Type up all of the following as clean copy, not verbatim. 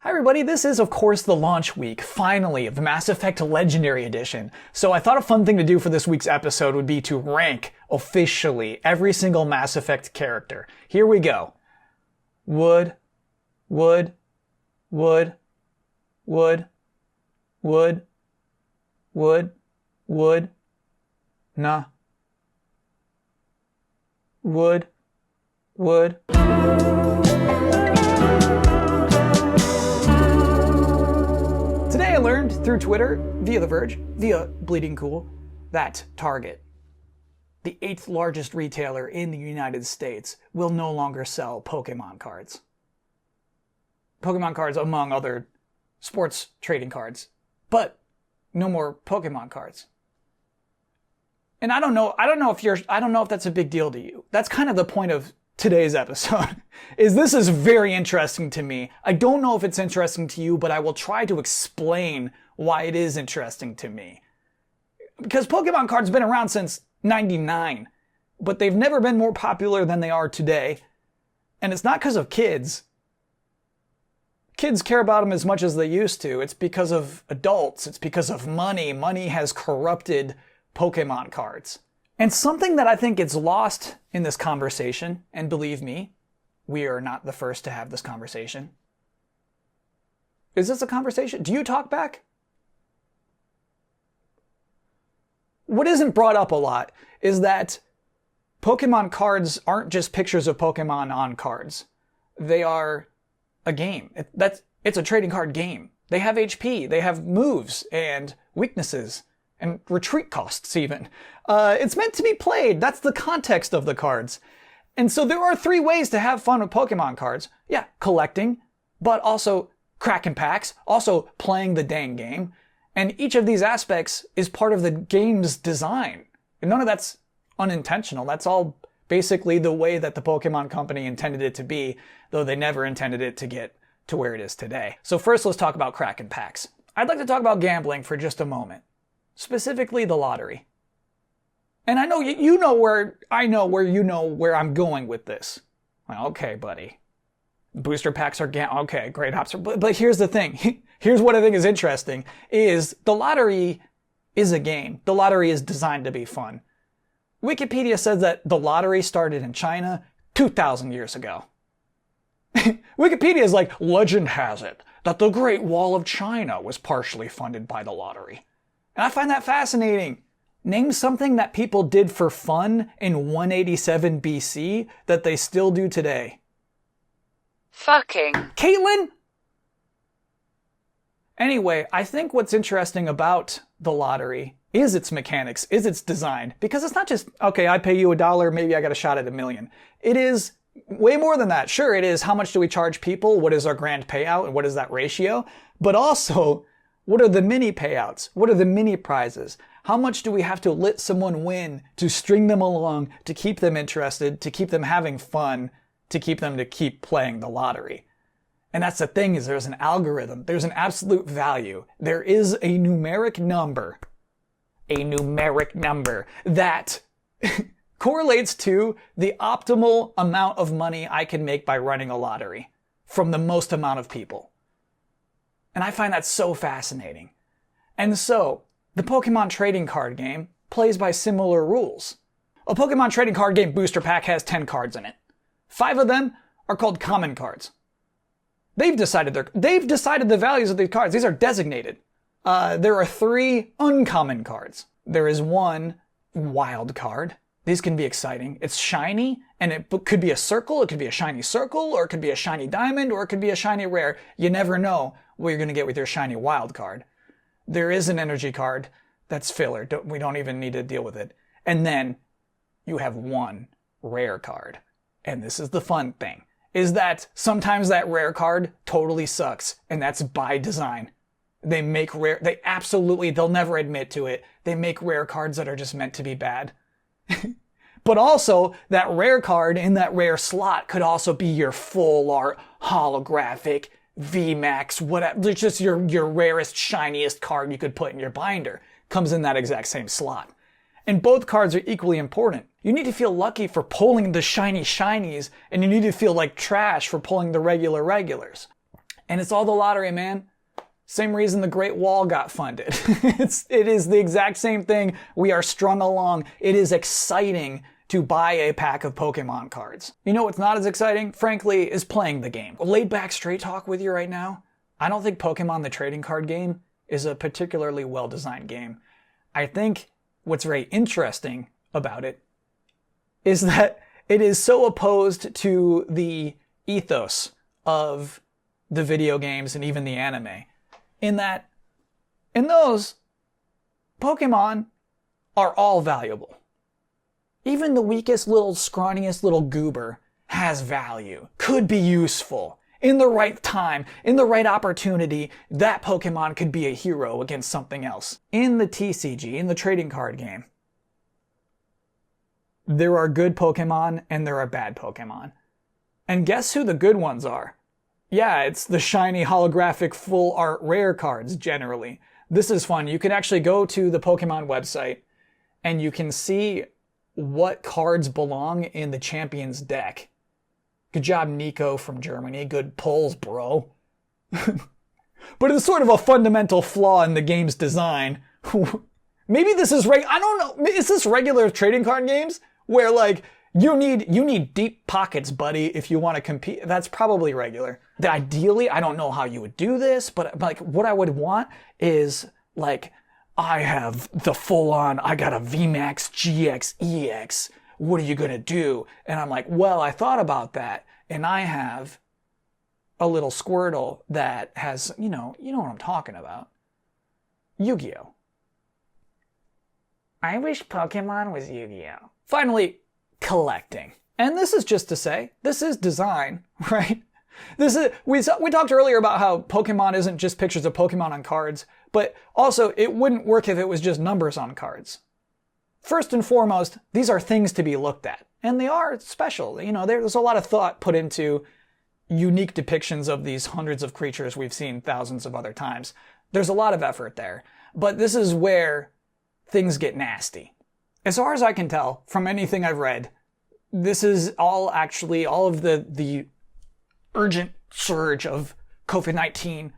Hi everybody, this is of course the launch week, finally, of the Mass Effect Legendary Edition. So I thought a fun thing to do for this week's episode would be to rank, officially, every single Mass Effect character. Here we go. Wood, wood, wood, wood, wood, wood, wood, nah. Wood, wood. Today I learned through Twitter, via The Verge, via Bleeding Cool, that Target, the 8th largest retailer in the United States, will no longer sell Pokemon cards. Pokemon cards among other sports trading cards, but no more Pokemon cards. And I don't know if that's a big deal to you. That's kind of the point of today's episode, is this is very interesting to me. I don't know if it's interesting to you, but I will try to explain why it is interesting to me. Because Pokemon cards have been around since '99, but they've never been more popular than they are today. And it's not because of kids. Kids care about them as much as they used to. It's because of adults. It's because of money. Money has corrupted Pokemon cards. And something that I think gets lost in this conversation, and believe me, we are not the first to have this conversation. Is this a conversation? Do you talk back? What isn't brought up a lot is that Pokemon cards aren't just pictures of Pokemon on cards. They are a game. It's a trading card game. They have HP, they have moves and weaknesses, and retreat costs even. It's meant to be played. That's the context of the cards. And so there are 3 ways to have fun with Pokemon cards. Yeah, collecting, but also cracking packs, also playing the dang game. And each of these aspects is part of the game's design. And none of that's unintentional. That's all basically the way that the Pokemon Company intended it to be, though they never intended it to get to where it is today. So first let's talk about cracking packs. I'd like to talk about gambling for just a moment. Specifically the lottery. And I know you know where I'm going with this. Well, okay, buddy. Booster packs are okay, great option. But here's the thing. Here's what I think is interesting is the lottery is a game. The lottery is designed to be fun. Wikipedia says that the lottery started in China 2,000 years ago. Wikipedia is like, legend has it that the Great Wall of China was partially funded by the lottery. And I find that fascinating. Name something that people did for fun in 187 BC that they still do today. Fucking. Caitlin? Anyway, I think what's interesting about the lottery is its mechanics, is its design. Because it's not just, okay, I pay you $1, maybe I got a shot at $1 million. It is way more than that. Sure, it is how much do we charge people, what is our grand payout, and what is that ratio? But also, what are the mini payouts? What are the mini prizes? How much do we have to let someone win to string them along, to keep them interested, to keep them having fun, to keep them to keep playing the lottery? And that's the thing, is there's an algorithm. There's an absolute value. There is a numeric number that correlates to the optimal amount of money I can make by running a lottery from the most amount of people. And I find that so fascinating. And so, the Pokemon trading card game plays by similar rules. A Pokemon trading card game booster pack has 10 cards in it. 5 of them are called common cards. They've decided the values of these cards. These are designated. There are 3 uncommon cards. There is 1 wild card. These can be exciting. It's shiny, and it could be a circle, it could be a shiny circle, or it could be a shiny diamond, or it could be a shiny rare. You never know what you're going to get with your shiny wild card. There is an energy card that's filler. We don't even need to deal with it. And then you have 1 rare card. And this is the fun thing, is that sometimes that rare card totally sucks, and that's by design. They'll never admit to it. They make rare cards that are just meant to be bad. But also, that rare card in that rare slot could also be your full art, holographic, VMAX, whatever. It's just your rarest, shiniest card you could put in your binder. Comes in that exact same slot. And both cards are equally important. You need to feel lucky for pulling the shiny shinies, and you need to feel like trash for pulling the regulars. And it's all the lottery, man. Same reason the Great Wall got funded. It is the exact same thing. We are strung along. It is exciting to buy a pack of Pokemon cards. You know what's not as exciting, frankly, is playing the game. Laid back straight talk with you right now. I don't think Pokemon the trading card game is a particularly well-designed game. I think what's very interesting about it is that it is so opposed to the ethos of the video games and even the anime, in that in those, Pokemon are all valuable. Even the weakest little scrawniest little goober has value, could be useful. In the right time, in the right opportunity, that Pokemon could be a hero against something else. In the TCG, in the trading card game, there are good Pokemon and there are bad Pokemon. And guess who the good ones are? Yeah, it's the shiny holographic full art rare cards generally. This is fun. You can actually go to the Pokemon website and you can see what cards belong in the Champions deck. Good job, Nico from Germany. Good pulls, bro. But it's sort of a fundamental flaw in the game's design. Maybe this is I don't know. Is this regular trading card games where like you need deep pockets, buddy, if you want to compete? That's probably regular. Ideally, I don't know how you would do this, but like what I would want is like I have the full on. I got a VMAX GX EX. What are you going to do? And I'm like, well, I thought about that. And I have a little Squirtle that has, you know what I'm talking about. Yu-Gi-Oh! I wish Pokemon was Yu-Gi-Oh! Finally, collecting. And this is just to say, this is design, right? We talked earlier about how Pokemon isn't just pictures of Pokemon on cards, but also it wouldn't work if it was just numbers on cards. First and foremost, these are things to be looked at. And they are special. You know, there's a lot of thought put into unique depictions of these hundreds of creatures we've seen thousands of other times. There's a lot of effort there. But this is where things get nasty. As far as I can tell, from anything I've read, this is all of the urgent surge of COVID-19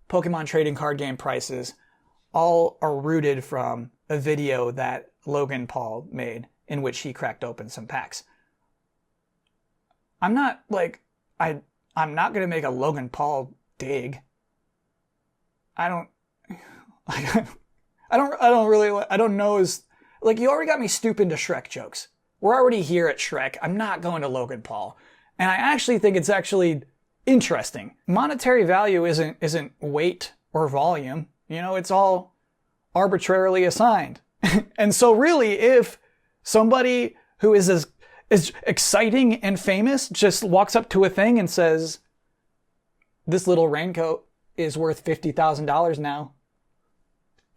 Pokemon trading card game prices all are rooted from a video that Logan Paul made in which he cracked open some packs. I'm not going to make a Logan Paul dig. I don't know you already got me stupid to Shrek jokes. We're already here at Shrek. I'm not going to Logan Paul. And I actually think it's actually interesting. Monetary value isn't weight or volume. You know, it's all arbitrarily assigned. And so really, if somebody who is as exciting and famous just walks up to a thing and says, this little raincoat is worth $50,000 now,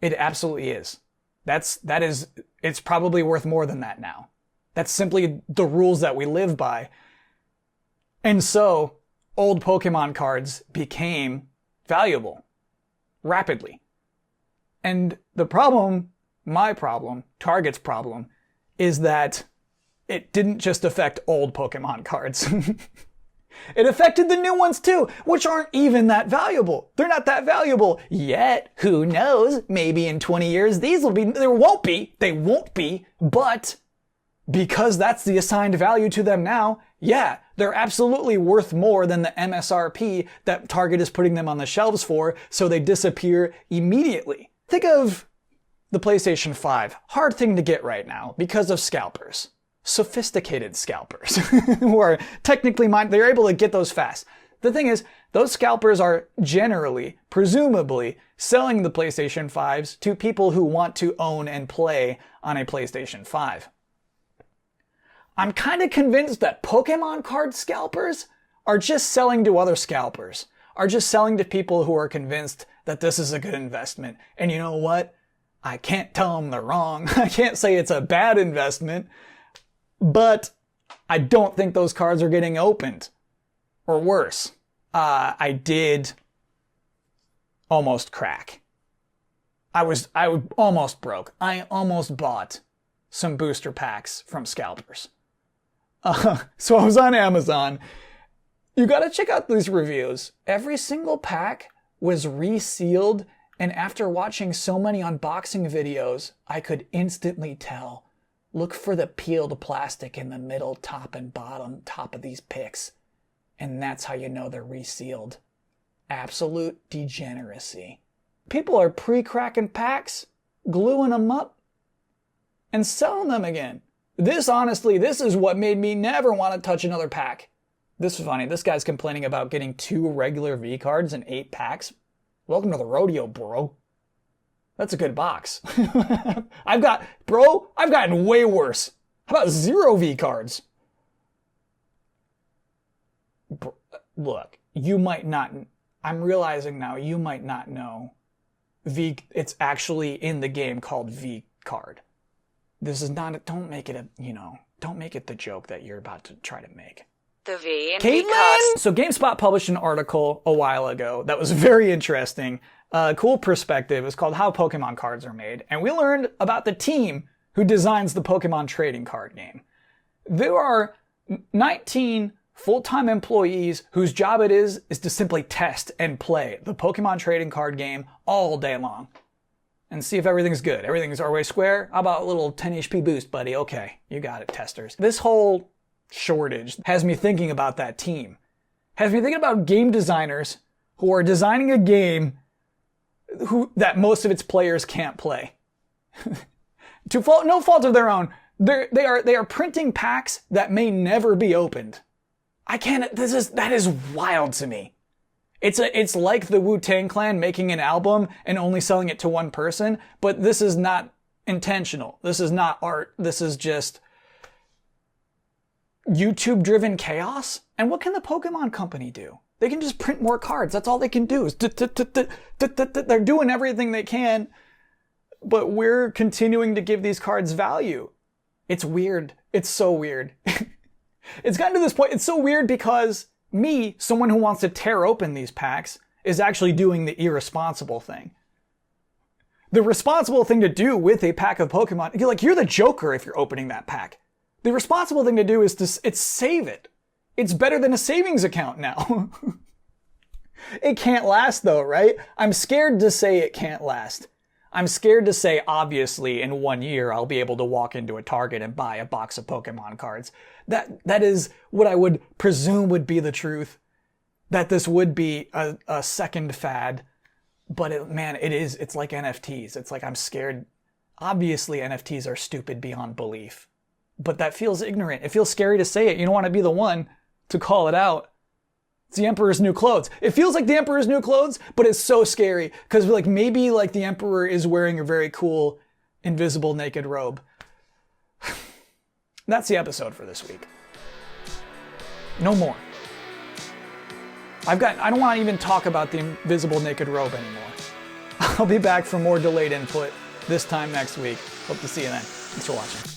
it absolutely is. It's probably worth more than that now. That's simply the rules that we live by. And so, old Pokemon cards became valuable rapidly. And the problem, my problem, Target's problem, is that it didn't just affect old Pokemon cards. It affected the new ones too, which aren't even that valuable. They're not that valuable yet. Who knows? Maybe in 20 years they won't be, but because that's the assigned value to them now, yeah, they're absolutely worth more than the MSRP that Target is putting them on the shelves for, so they disappear immediately. Think of the PlayStation 5. Hard thing to get right now because of scalpers. Sophisticated scalpers who are technically they're able to get those fast. The thing is, those scalpers are generally, presumably, selling the PlayStation 5s to people who want to own and play on a PlayStation 5. I'm kind of convinced that Pokemon card scalpers are just selling to other scalpers, are just selling to people who are convinced that this is a good investment. And you know what? I can't tell them they're wrong. I can't say it's a bad investment. But I don't think those cards are getting opened. Or worse, I did almost crack. I almost broke. I almost bought some booster packs from scalpers. So I was on Amazon You gotta check out these reviews. Every single pack was resealed, and after watching so many unboxing videos, I could instantly tell. Look for the peeled plastic in the middle, top and bottom, top of these picks. And that's how you know they're resealed. Absolute degeneracy. People are pre-cracking packs, gluing them up, and selling them again. This is what made me never want to touch another pack. This is funny. This guy's complaining about getting 2 regular V cards and 8 packs. Welcome to the rodeo, bro. That's a good box. I've gotten way worse. How about 0 V cards? Look, you might not, I'm realizing now, you might not know it's actually in the game called V card. This is not, don't make it the joke that you're about to try to make. The V and Caitlin! V cards. So GameSpot published an article a while ago that was very interesting. Cool perspective. It was called How Pokemon Cards Are Made. And we learned about the team who designs the Pokemon trading card game. There are 19 full-time employees whose job it is to simply test and play the Pokemon trading card game all day long. And see if everything's good. Everything's our way square. How about a little 10 HP boost, buddy? Okay, you got it, testers. This whole shortage has me thinking about that team. Has me thinking about game designers who are designing a game that most of its players can't play. No fault of their own. They are printing packs that may never be opened. That is wild to me. It's like the Wu-Tang Clan making an album and only selling it to one person, but this is not intentional. This is not art. This is just YouTube-driven chaos. And what can the Pokemon Company do? They can just print more cards. That's all they can do. They're doing everything they can, but we're continuing to give these cards value. It's weird. It's so weird. It's gotten to this point. It's so weird because me, someone who wants to tear open these packs, is actually doing the irresponsible thing. The responsible thing to do with a pack of Pokemon, you're the Joker if you're opening that pack. The responsible thing to do is to save it. It's better than a savings account now. It can't last though, right? I'm scared to say it can't last. I'm scared to say, obviously, in 1 year, I'll be able to walk into a Target and buy a box of Pokemon cards. That is what I would presume would be the truth. That this would be a second fad. But it's like NFTs. It's like I'm scared. Obviously, NFTs are stupid beyond belief. But that feels ignorant. It feels scary to say it. You don't want to be the one to call it out. It's the Emperor's New Clothes. It feels like the Emperor's New Clothes, but it's so scary. Because maybe the Emperor is wearing a very cool invisible naked robe. That's the episode for this week. No more. I don't want to even talk about the invisible naked robe anymore. I'll be back for more delayed input this time next week. Hope to see you then. Thanks for watching.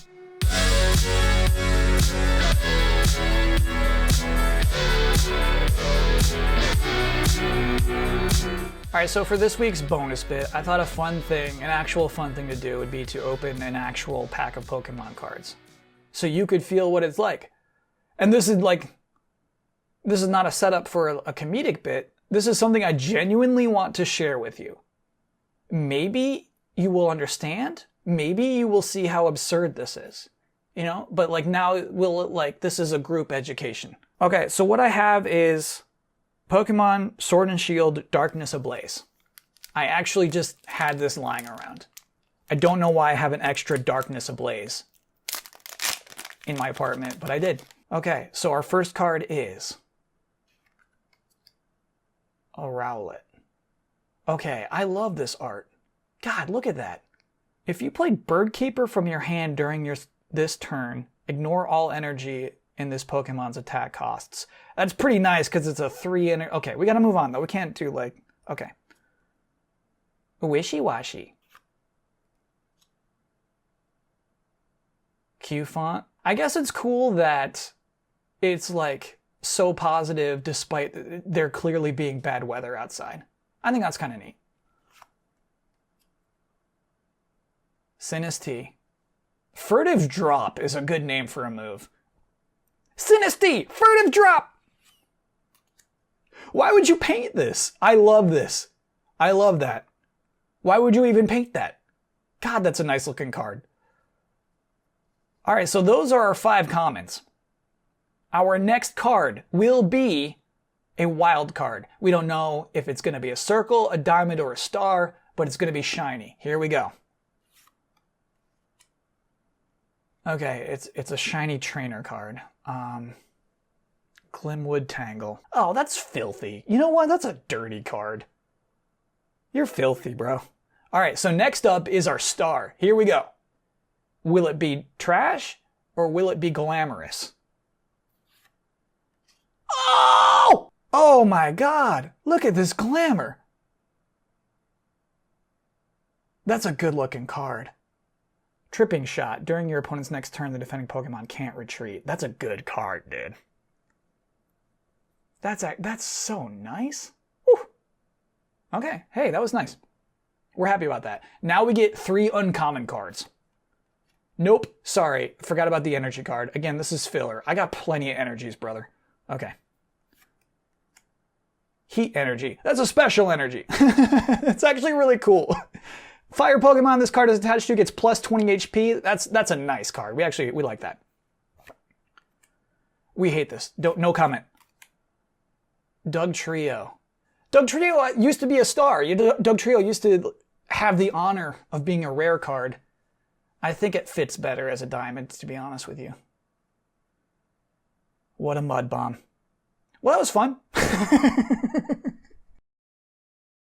Alright, so for this week's bonus bit, I thought an actual fun thing to do would be to open an actual pack of Pokemon cards. So you could feel what it's like. And this is not a setup for a comedic bit. This is something I genuinely want to share with you. Maybe you will understand. Maybe you will see how absurd this is. But now this is a group education. Okay, so what I have is Pokemon Sword and Shield Darkness Ablaze. I actually just had this lying around. I don't know why I have an extra Darkness Ablaze in my apartment, but I did. Okay, so our first card is a Rowlet. Okay, I love this art. God, look at that. If you played Birdkeeper from your hand during this turn, ignore all energy in this Pokemon's attack costs. That's pretty nice because it's a 3 energy. Okay, we gotta move on though. We can't do okay. Wishy-washy. Q font. I guess it's cool that it's so positive despite there clearly being bad weather outside. I think that's kind of neat. Sinistea. Furtive Drop is a good name for a move. Sinistea! Furtive Drop! Why would you paint this? I love this. I love that. Why would you even paint that? God, that's a nice looking card. All right, so those are our 5 commons. Our next card will be a wild card. We don't know if it's going to be a circle, a diamond, or a star, but it's going to be shiny. Here we go. Okay, it's a shiny trainer card. Glimwood Tangle. Oh, that's filthy. You know what? That's a dirty card. You're filthy, bro. All right, so next up is our star. Here we go. Will it be trash or will it be glamorous? Oh! Oh my God. Look at this glamour. That's a good looking card. Tripping Shot. During your opponent's next turn, the defending Pokemon can't retreat. That's a good card, dude. That's so nice. Whew. Okay, hey, that was nice. We're happy about that. Now we get 3 uncommon cards. Nope, sorry, forgot about the energy card. Again, this is filler. I got plenty of energies, brother. Okay. Heat energy. That's a special energy. It's actually really cool. Fire Pokemon this card is attached to gets plus 20 HP. That's a nice card. We like that. We hate this. No comment. Dugtrio. Dugtrio used to be a star. Dugtrio used to have the honor of being a rare card. I think it fits better as a diamond, to be honest with you. What a mud bomb. Well, that was fun.